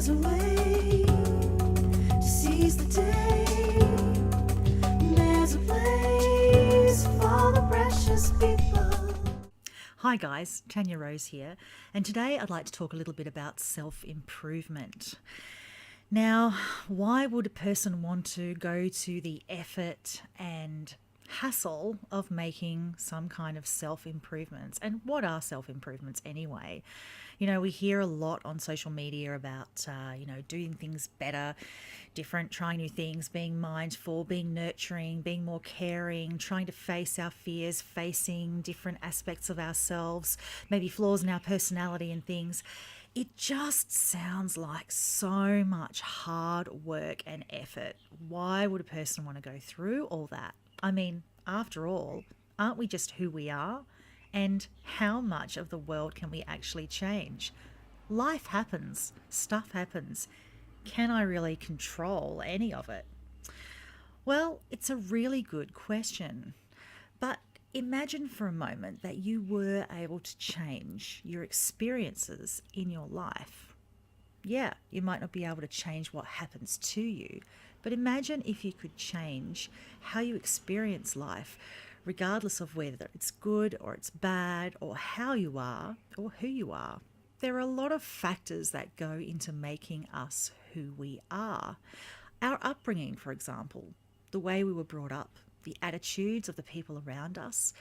There's a way to seize the day. There's a place for the precious people. Hi guys, Tania Rose here, and today I'd like to talk a little bit about self-improvement. Now, why would a person want to go to the effort and hassle of making some kind of self-improvements? And what are self-improvements anyway? You know, we hear a lot on social media about, doing things better, different, trying new things, being mindful, being nurturing, being more caring, trying to face our fears, facing different aspects of ourselves, maybe flaws in our personality and things. It just sounds like so much hard work and effort. Why would a person want to go through all that? I mean, after all, aren't we just who we are? And how much of the world can we actually change? Life happens, stuff happens. Can I really control any of it? Well, it's a really good question. But imagine for a moment that you were able to change your experiences in your life. Yeah, you might not be able to change what happens to you, but imagine if you could change how you experience life, regardless of whether it's good or it's bad or how you are or who you are. There are a lot of factors that go into making us who we are. Our upbringing, for example, the way we were brought up, the attitudes of the people around us,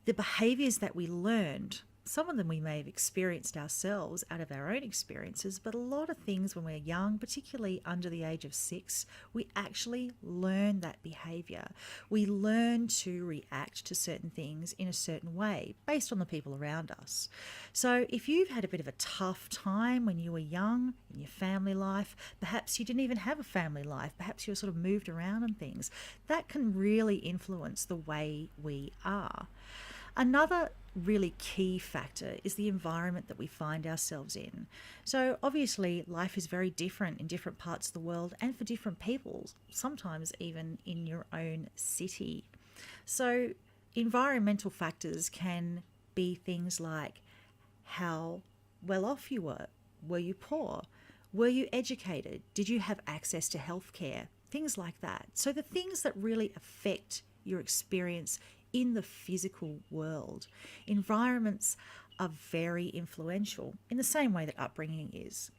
the behaviours that we learned. Some of them we may have experienced ourselves out of our own experiences, but a lot of things when we're young, particularly under the age of 6, we actually learn that behaviour. We learn to react to certain things in a certain way based on the people around us. So if you've had a bit of a tough time when you were young in your family life, perhaps you didn't even have a family life, perhaps you were sort of moved around and things, that can really influence the way we are. Another really key factor is the environment that we find ourselves in. So obviously life is very different in different parts of the world and for different people, sometimes even in your own city. So environmental factors can be things like how well off you were. Were you poor? Were you educated? Did you have access to healthcare? Things like that. So the things that really affect your experience in the physical world. Environments are very influential in the same way that upbringing is.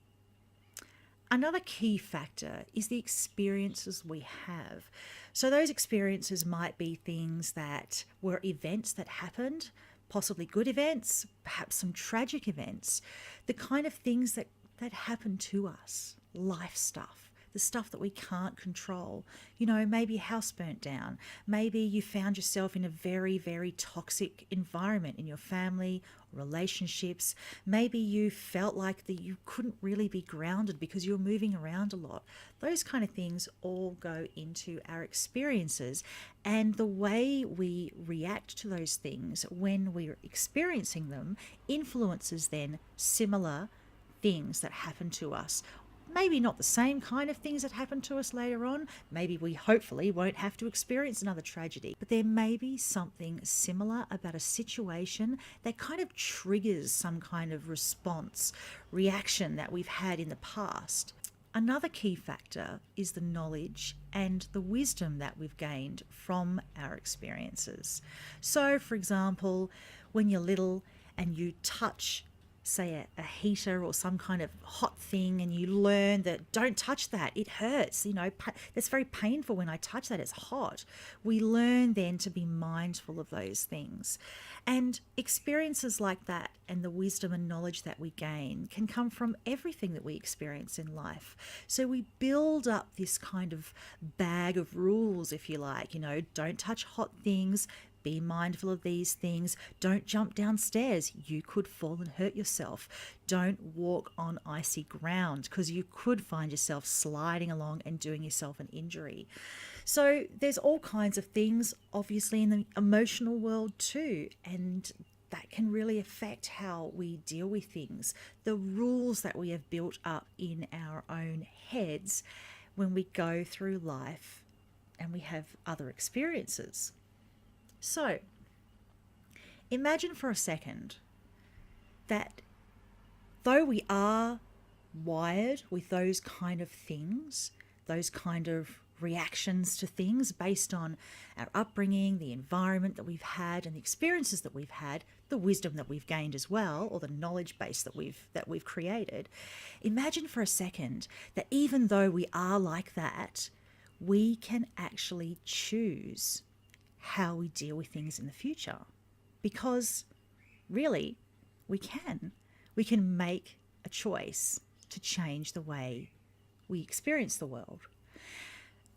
Another key factor is the experiences we have. So those experiences might be things that were events that happened, possibly good events, perhaps some tragic events, the kind of things that happen to us, life stuff. The stuff that we can't control. You know, maybe a house burnt down. Maybe you found yourself in a very, very toxic environment in your family, relationships. Maybe you felt like that you couldn't really be grounded because you were moving around a lot. Those kind of things all go into our experiences, and the way we react to those things when we're experiencing them influences then similar things that happen to us. Maybe not the same kind of things that happen to us later on. Maybe we hopefully won't have to experience another tragedy. But there may be something similar about a situation that kind of triggers some kind of response, reaction that we've had in the past. Another key factor is the knowledge and the wisdom that we've gained from our experiences. So, for example, when you're little and you touch say a heater or some kind of hot thing and you learn that don't touch that, it hurts, that's very painful when I touch that, it's hot. We learn then to be mindful of those things. And experiences like that and the wisdom and knowledge that we gain can come from everything that we experience in life. So we build up this kind of bag of rules, if you like, don't touch hot things, be mindful of these things. Don't jump downstairs. You could fall and hurt yourself. Don't walk on icy ground because you could find yourself sliding along and doing yourself an injury. So there's all kinds of things, obviously, in the emotional world too. And that can really affect how we deal with things. The rules that we have built up in our own heads when we go through life and we have other experiences. So, imagine for a second that though we are wired with those kind of things, those kind of reactions to things based on our upbringing, the environment that we've had and the experiences that we've had, the wisdom that we've gained as well, or the knowledge base that we've created. Imagine for a second that even though we are like that, we can actually choose how we deal with things in the future. Because really, we can. We can make a choice to change the way we experience the world.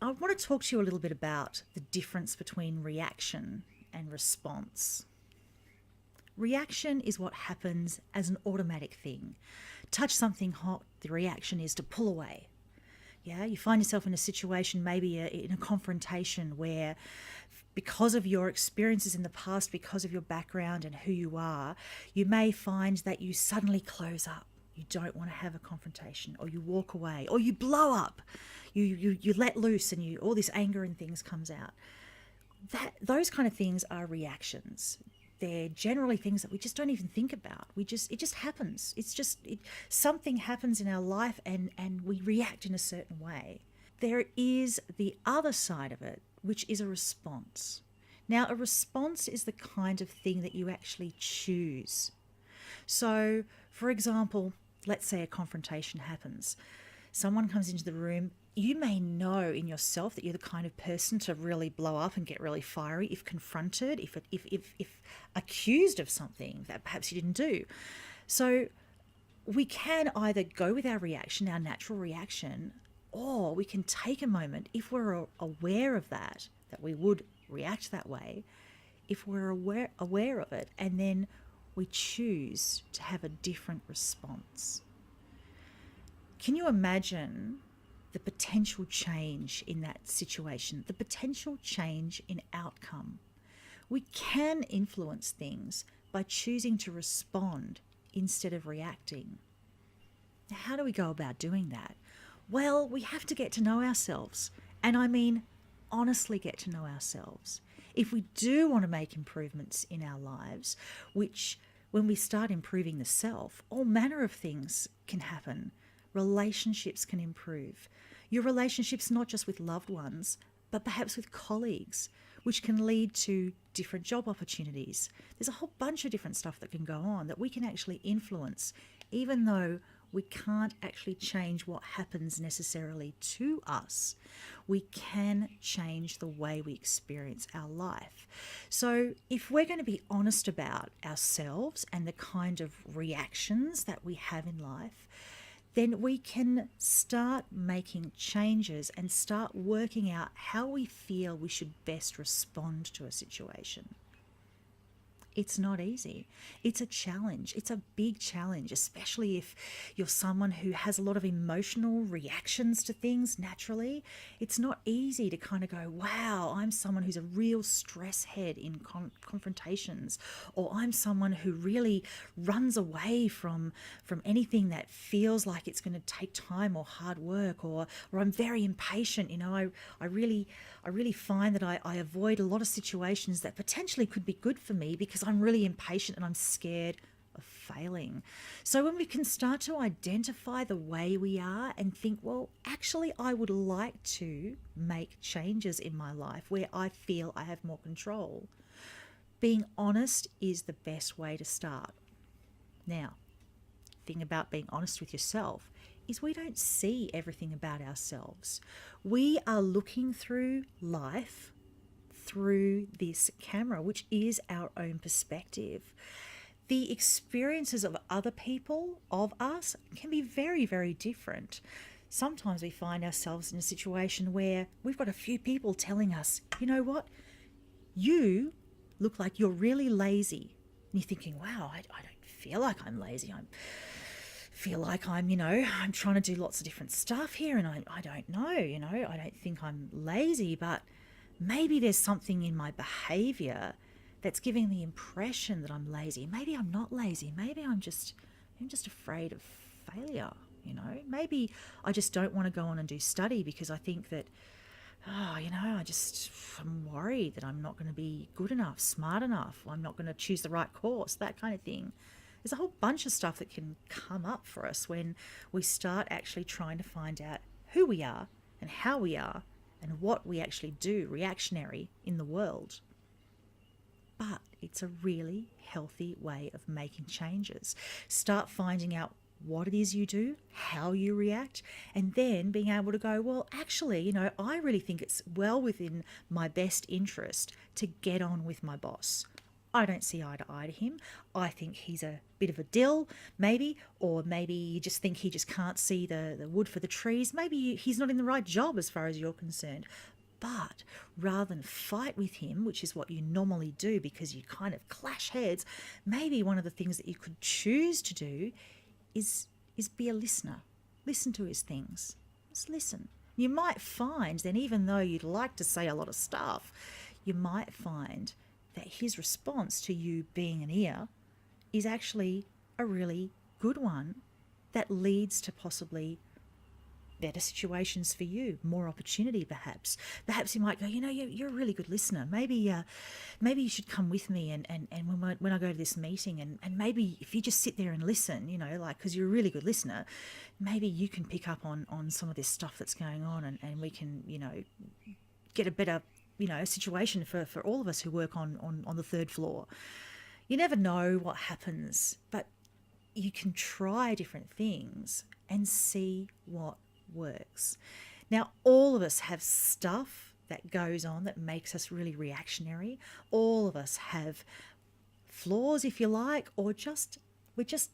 I want to talk to you a little bit about the difference between reaction and response. Reaction is what happens as an automatic thing. Touch something hot, the reaction is to pull away. Yeah, you find yourself in a situation, maybe in a confrontation where, because of your experiences in the past, because of your background and who you are, you may find that you suddenly close up. You don't want to have a confrontation, or you walk away, or you blow up. You let loose, and all this anger and things comes out. Those kind of things are reactions. They're generally things that we just don't even think about. It just happens. Something happens in our life, and we react in a certain way. There is the other side of it, which is a response. Now, a response is the kind of thing that you actually choose. So, for example, let's say a confrontation happens. Someone comes into the room. You may know in yourself that you're the kind of person to really blow up and get really fiery if confronted, if accused of something that perhaps you didn't do. So we can either go with our reaction, our natural reaction, or we can take a moment, if we're aware of that we would react that way, if we're aware of it, and then we choose to have a different response. Can you imagine the potential change in that situation, the potential change in outcome? We can influence things by choosing to respond instead of reacting. Now, how do we go about doing that? Well, we have to get to know ourselves. And I mean, honestly get to know ourselves. If we do want to make improvements in our lives, which when we start improving the self, all manner of things can happen. Relationships can improve. Your relationships not just with loved ones, but perhaps with colleagues, which can lead to different job opportunities. There's a whole bunch of different stuff that can go on that we can actually influence, even though we can't actually change what happens necessarily to us. We can change the way we experience our life. So if we're going to be honest about ourselves and the kind of reactions that we have in life, then we can start making changes and start working out how we feel we should best respond to a situation. It's not easy. It's a challenge. It's a big challenge, especially if you're someone who has a lot of emotional reactions to things naturally. It's not easy to kind of go, wow, I'm someone who's a real stress head in confrontations, or I'm someone who really runs away from anything that feels like it's going to take time or hard work, or I'm very impatient. I really find that I avoid a lot of situations that potentially could be good for me because I'm really impatient and I'm scared of failing. So when we can start to identify the way we are and think, well, actually, I would like to make changes in my life where I feel I have more control. Being honest is the best way to start. Now, the thing about being honest with yourself is we don't see everything about ourselves. We are looking through life through this camera, which is our own perspective. The experiences of other people, of us, can be very, very different. Sometimes we find ourselves in a situation where we've got a few people telling us, you know what, you look like you're really lazy. And you're thinking, wow, I don't feel like I'm lazy. I feel like I'm trying to do lots of different stuff here, and I don't know, I don't think I'm lazy, but maybe there's something in my behavior that's giving the impression that I'm lazy. Maybe I'm not lazy. Maybe I'm just afraid of failure, Maybe I just don't want to go on and do study because I think that, I'm worried that I'm not going to be good enough, smart enough. I'm not going to choose the right course, that kind of thing. There's a whole bunch of stuff that can come up for us when we start actually trying to find out who we are and how we are and what we actually do reactionary in the world. But it's a really healthy way of making changes. Start finding out what it is you do, how you react, and then being able to go, well, actually, I really think it's well within my best interest to get on with my boss. I don't see eye to eye to him. I think he's a bit of a dill, maybe, or maybe you just think he just can't see the wood for the trees. Maybe he's not in the right job as far as you're concerned. But rather than fight with him, which is what you normally do because you kind of clash heads, maybe one of the things that you could choose to do is be a listener. Listen to his things. Just listen. You might find then, even though you'd like to say a lot of stuff, you might find that his response to you being an ear is actually a really good one that leads to possibly better situations for you, more opportunity perhaps. Perhaps you might go, you're a really good listener. Maybe you should come with me and when I go to this meeting and maybe if you just sit there and listen, because you're a really good listener, maybe you can pick up on some of this stuff that's going on and we can, get a better, situation for all of us who work on the third floor. You never know what happens, but you can try different things and see what works. Now, all of us have stuff that goes on that makes us really reactionary. All of us have flaws, if you like, or we just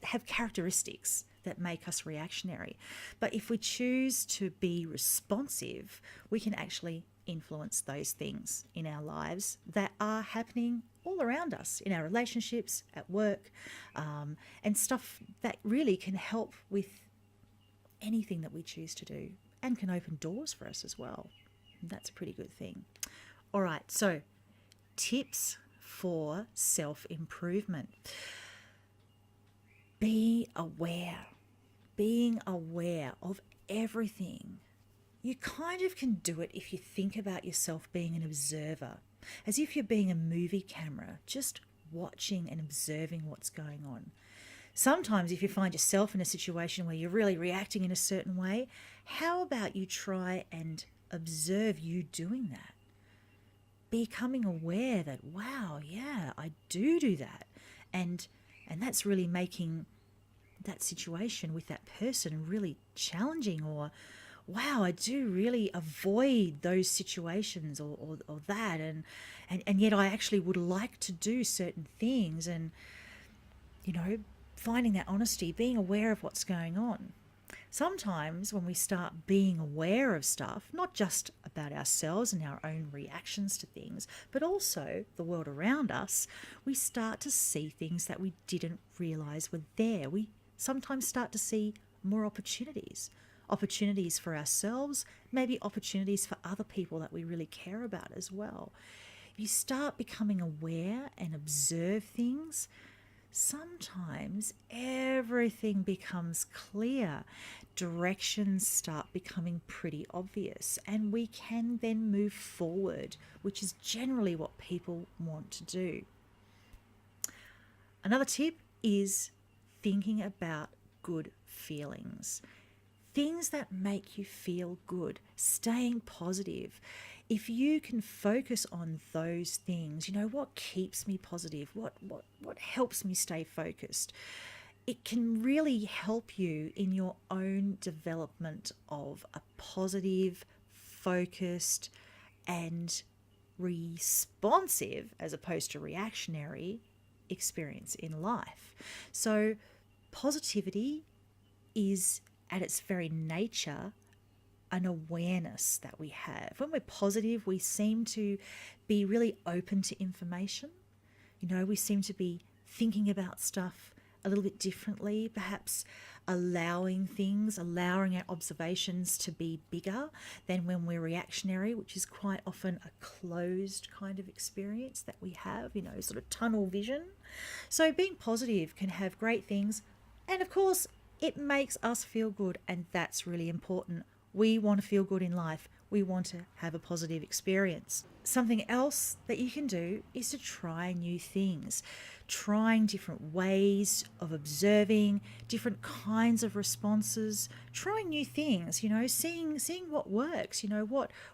have characteristics that make us reactionary. But if we choose to be responsive, we can actually influence those things in our lives that are happening all around us, in our relationships, at work, and stuff that really can help with anything that we choose to do and can open doors for us as well. And that's a pretty good thing. All right, so tips for self-improvement. Being aware of everything. You kind of can do it if you think about yourself being an observer, as if you're being a movie camera, just watching and observing what's going on. Sometimes if you find yourself in a situation where you're really reacting in a certain way, how about you try and observe you doing that? Becoming aware that, wow, yeah, I do that. And that's really making that situation with that person really challenging, or wow, I do really avoid those situations or that. And yet I actually would like to do certain things and, finding that honesty, being aware of what's going on. Sometimes when we start being aware of stuff, not just about ourselves and our own reactions to things, but also the world around us, we start to see things that we didn't realize were there. We sometimes start to see more opportunities for ourselves, maybe opportunities for other people that we really care about as well. If you start becoming aware and observe things, sometimes everything becomes clear. Directions start becoming pretty obvious, and we can then move forward, which is generally what people want to do. Another tip is thinking about good feelings. Things that make you feel good, staying positive. If you can focus on those things, what keeps me positive, what helps me stay focused, it can really help you in your own development of a positive, focused, and responsive, as opposed to reactionary, experience in life. So positivity is, at its very nature, an awareness that we have. When we're positive, we seem to be really open to information. We seem to be thinking about stuff a little bit differently, perhaps allowing our observations to be bigger than when we're reactionary, which is quite often a closed kind of experience that we have, sort of tunnel vision. So being positive can have great things. And of course, it makes us feel good, and that's really important. We want to feel good in life. We want to have a positive experience. Something else that you can do is to try new things, trying different ways of observing, different kinds of responses, trying new things, seeing what works,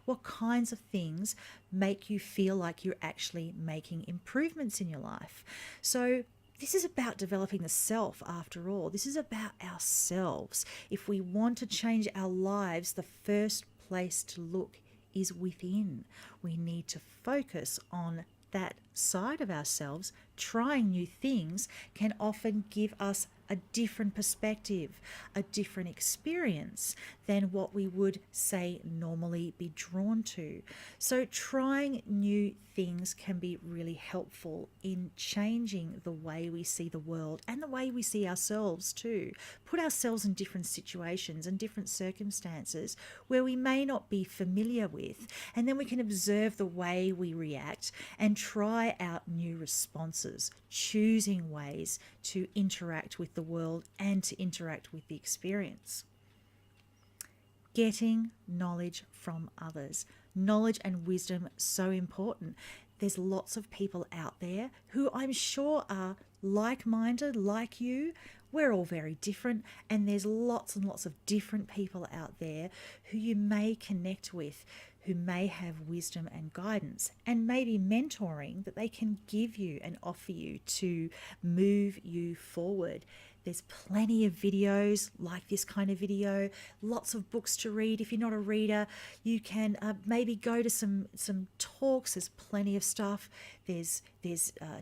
what kinds of things make you feel like you're actually making improvements in your life. So this is about developing the self after all. This is about ourselves. If we want to change our lives, the first place to look is within. We need to focus on that side of ourselves. Trying new things can often give us a different perspective, a different experience than what we would say normally be drawn to. So trying new things can be really helpful in changing the way we see the world and the way we see ourselves too. Put ourselves in different situations and different circumstances where we may not be familiar with, and then we can observe the way we react and try out new responses, choosing ways to interact with the world and to interact with the experience. Getting knowledge from others. Knowledge and wisdom, so important. There's lots of people out there who I'm sure are like-minded, like you. We're all very different, and there's lots and lots of different people out there who you may connect with, who may have wisdom and guidance and maybe mentoring that they can give you and offer you to move you forward. There's plenty of videos like this kind of video, lots of books to read. If you're not a reader, you can maybe go to some talks. There's plenty of stuff. There's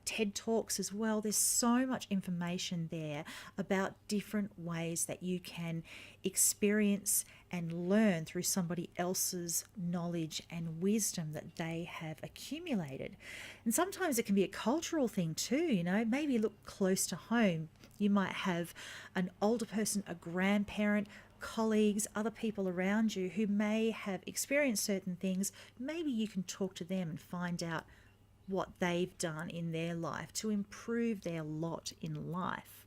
TED Talks as well. There's so much information there about different ways that you can experience and learn through somebody else's knowledge and wisdom that they have accumulated. And sometimes it can be a cultural thing too, maybe look close to home. You might have an older person, a grandparent, colleagues, other people around you who may have experienced certain things. Maybe you can talk to them and find out what they've done in their life to improve their lot in life.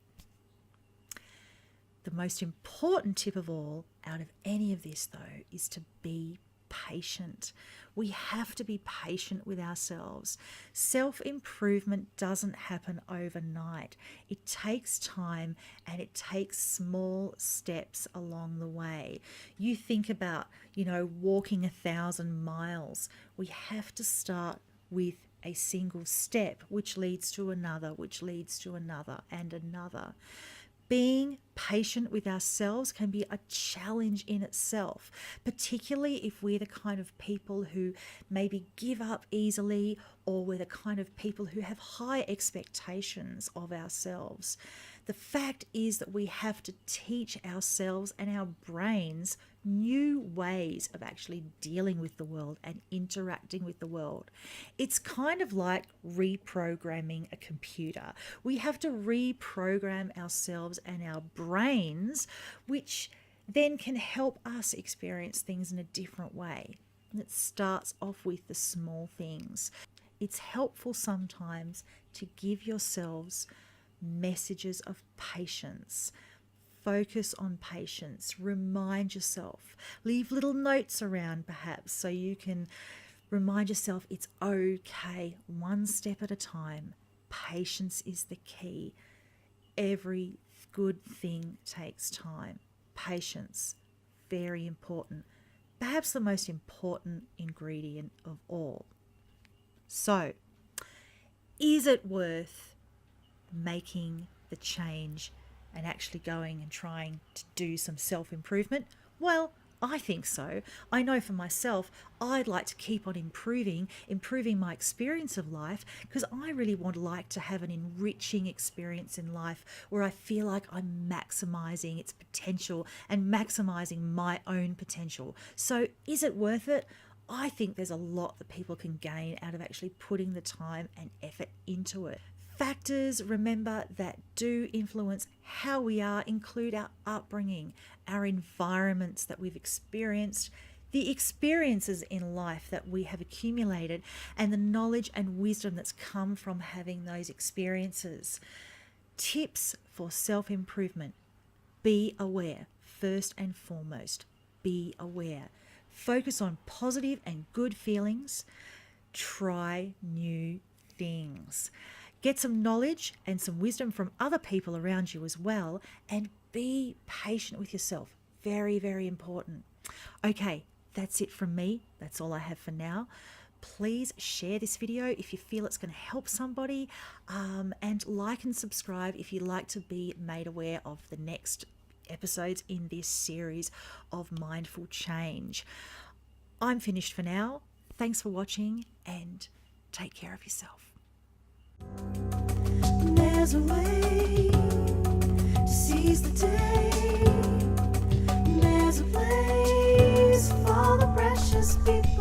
The most important tip of all out of any of this, though, is to be patient. We have to be patient with ourselves. Self-improvement doesn't happen overnight. It takes time and it takes small steps along the way. You think about, walking 1,000 miles. We have to start with a single step, which leads to another, which leads to another and another. Being patient with ourselves can be a challenge in itself, particularly if we're the kind of people who maybe give up easily, or we're the kind of people who have high expectations of ourselves. The fact is that we have to teach ourselves and our brains new ways of actually dealing with the world and interacting with the world. It's kind of like reprogramming a computer. We have to reprogram ourselves and our brains, which then can help us experience things in a different way. And it starts off with the small things. It's helpful sometimes to give yourselves messages of patience. Focus on patience. Remind yourself. Leave little notes around perhaps so you can remind yourself it's okay, one step at a time. Patience is the key. Every good thing takes time. Patience, very important. Perhaps the most important ingredient of all. So, is it worth making the change and actually going and trying to do some self-improvement? Well, I think so. I know for myself, I'd like to keep on improving my experience of life, because I really would like to have an enriching experience in life where I feel like I'm maximizing its potential and maximizing my own potential. So is it worth it? I think there's a lot that people can gain out of actually putting the time and effort into it. Factors, remember, that do influence how we are include our upbringing, our environments that we've experienced, the experiences in life that we have accumulated, and the knowledge and wisdom that's come from having those experiences. Tips for self-improvement. Be aware. First and foremost, be aware. Focus on positive and good feelings. try new things. Get some knowledge and some wisdom from other people around you as well, and be patient with yourself. Very, very important. Okay, that's it from me. That's all I have for now. Please share this video if you feel it's going to help somebody, and like and subscribe if you'd like to be made aware of the next episodes in this series of mindful change. I'm finished for now. Thanks for watching, and take care of yourself. There's a way to seize the day. There's a place for the precious people.